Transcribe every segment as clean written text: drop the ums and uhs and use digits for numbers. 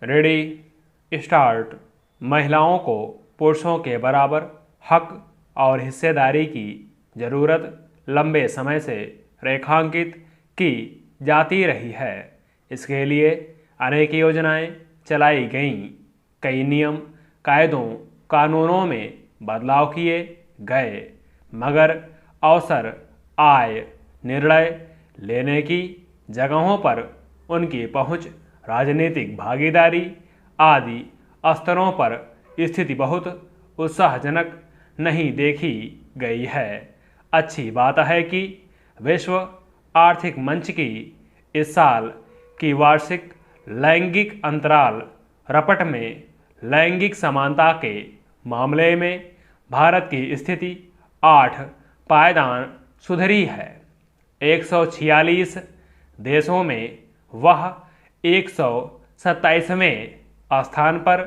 Ready start. महिलाओं को पुरुषों के बराबर हक और हिस्सेदारी की ज़रूरत लंबे समय से रेखांकित की जाती रही है। इसके लिए अनेक योजनाएं चलाई गईं, कई नियम कायदों कानूनों में बदलाव किए गए, मगर अवसर आए निर्णय लेने की जगहों पर उनकी पहुंच, राजनीतिक भागीदारी आदि स्तरों पर स्थिति बहुत उत्साहजनक नहीं देखी गई है। अच्छी बात है कि विश्व आर्थिक मंच की इस साल की वार्षिक लैंगिक अंतराल रपट में लैंगिक समानता के मामले में भारत की स्थिति 8 पायदान सुधरी है। 146 देशों में वह 127वें स्थान पर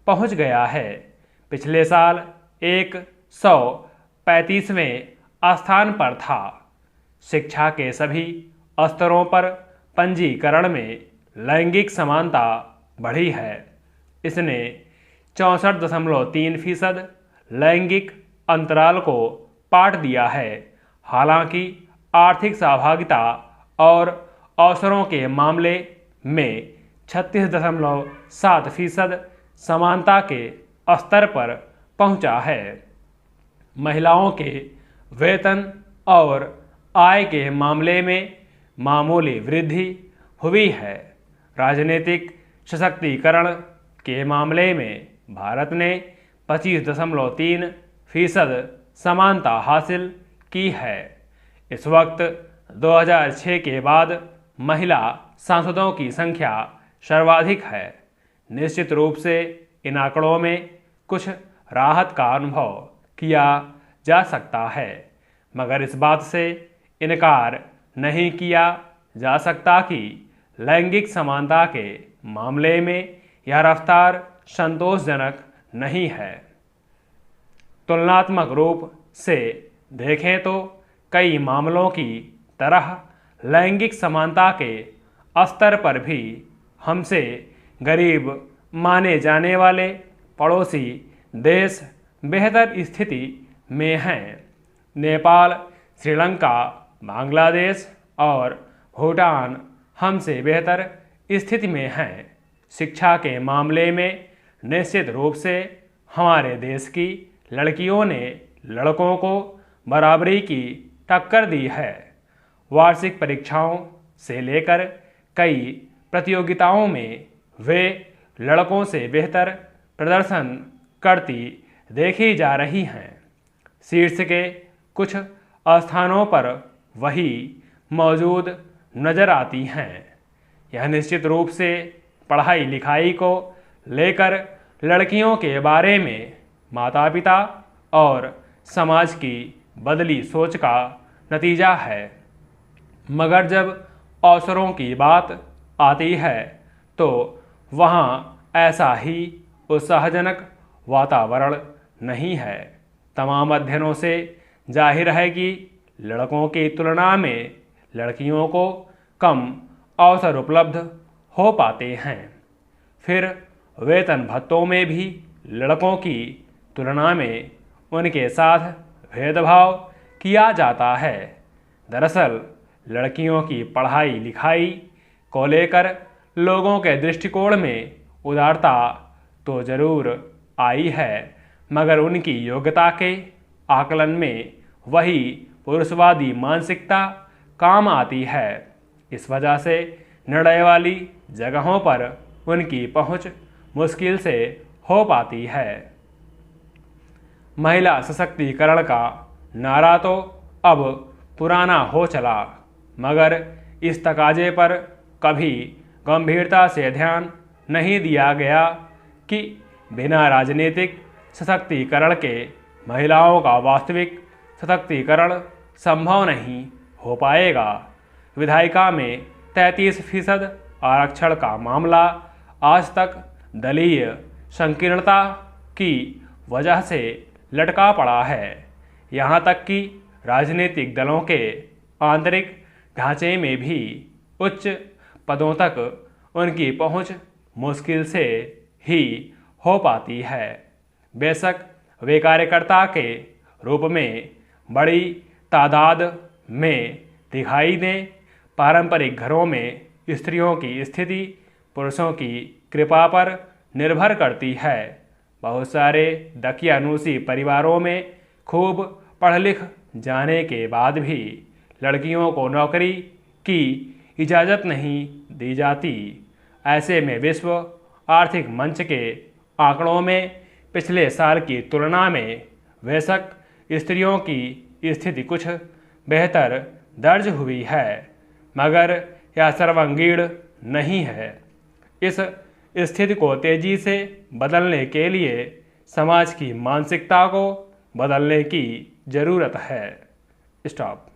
पहुंच गया है। पिछले साल 135वें स्थान पर था। शिक्षा के सभी स्तरों पर पंजीकरण में लैंगिक समानता बढ़ी है। इसने 64.3% लैंगिक अंतराल को पाट दिया है। हालांकि आर्थिक सहभागिता और अवसरों के मामले में 36.7% समानता के स्तर पर पहुंचा है। महिलाओं के वेतन और आय के मामले में मामूली वृद्धि हुई है। राजनीतिक सशक्तिकरण के मामले में भारत ने 25.3% समानता हासिल की है। इस वक्त 2006 के बाद महिला सांसदों की संख्या सर्वाधिक है। निश्चित रूप से इन आंकड़ों में कुछ राहत का अनुभव किया जा सकता है, मगर इस बात से इनकार नहीं किया जा सकता कि लैंगिक समानता के मामले में यह रफ्तार संतोषजनक नहीं है। तुलनात्मक रूप से देखें तो कई मामलों की तरह लैंगिक समानता के स्तर पर भी हमसे गरीब माने जाने वाले पड़ोसी देश बेहतर स्थिति में हैं। नेपाल, श्रीलंका, बांग्लादेश और भूटान हमसे बेहतर स्थिति में हैं। शिक्षा के मामले में निश्चित रूप से हमारे देश की लड़कियों ने लड़कों को बराबरी की टक्कर दी है। वार्षिक परीक्षाओं से लेकर कई प्रतियोगिताओं में वे लड़कों से बेहतर प्रदर्शन करती देखी जा रही हैं। शीर्ष के कुछ स्थानों पर वही मौजूद नजर आती हैं। यह निश्चित रूप से पढ़ाई लिखाई को लेकर लड़कियों के बारे में माता पिता और समाज की बदली सोच का नतीजा है। मगर जब अवसरों की बात आती है तो वहाँ ऐसा ही उत्साहजनक वातावरण नहीं है। तमाम अध्ययनों से जाहिर है कि लड़कों की तुलना में लड़कियों को कम अवसर उपलब्ध हो पाते हैं। फिर वेतन भत्तों में भी लड़कों की तुलना में उनके साथ भेदभाव किया जाता है। दरअसल लड़कियों की पढ़ाई लिखाई को लेकर लोगों के दृष्टिकोण में उदारता तो जरूर आई है, मगर उनकी योग्यता के आकलन में वही पुरुषवादी मानसिकता काम आती है। इस वजह से निर्णय वाली जगहों पर उनकी पहुंच मुश्किल से हो पाती है। महिला सशक्तिकरण का नारा तो अब पुराना हो चला, मगर इस तकाजे पर कभी गंभीरता से ध्यान नहीं दिया गया कि बिना राजनीतिक सशक्तिकरण के महिलाओं का वास्तविक सशक्तिकरण संभव नहीं हो पाएगा। विधायिका में 33% आरक्षण का मामला आज तक दलीय संकीर्णता की वजह से लटका पड़ा है। यहाँ तक कि राजनीतिक दलों के आंतरिक ढांचे में भी उच्च पदों तक उनकी पहुंच मुश्किल से ही हो पाती है। बेशक वे कार्यकर्ता के रूप में बड़ी तादाद में दिखाई दें, पारंपरिक घरों में स्त्रियों की स्थिति पुरुषों की कृपा पर निर्भर करती है। बहुत सारे दकियानूसी परिवारों में खूब पढ़ लिख जाने के बाद भी लड़कियों को नौकरी की इजाज़त नहीं दी जाती। ऐसे में विश्व आर्थिक मंच के आंकड़ों में पिछले साल की तुलना में बेशक स्त्रियों की स्थिति कुछ बेहतर दर्ज हुई है, मगर यह सर्वांगीण नहीं है। इस स्थिति को तेजी से बदलने के लिए समाज की मानसिकता को बदलने की ज़रूरत है। स्टॉप।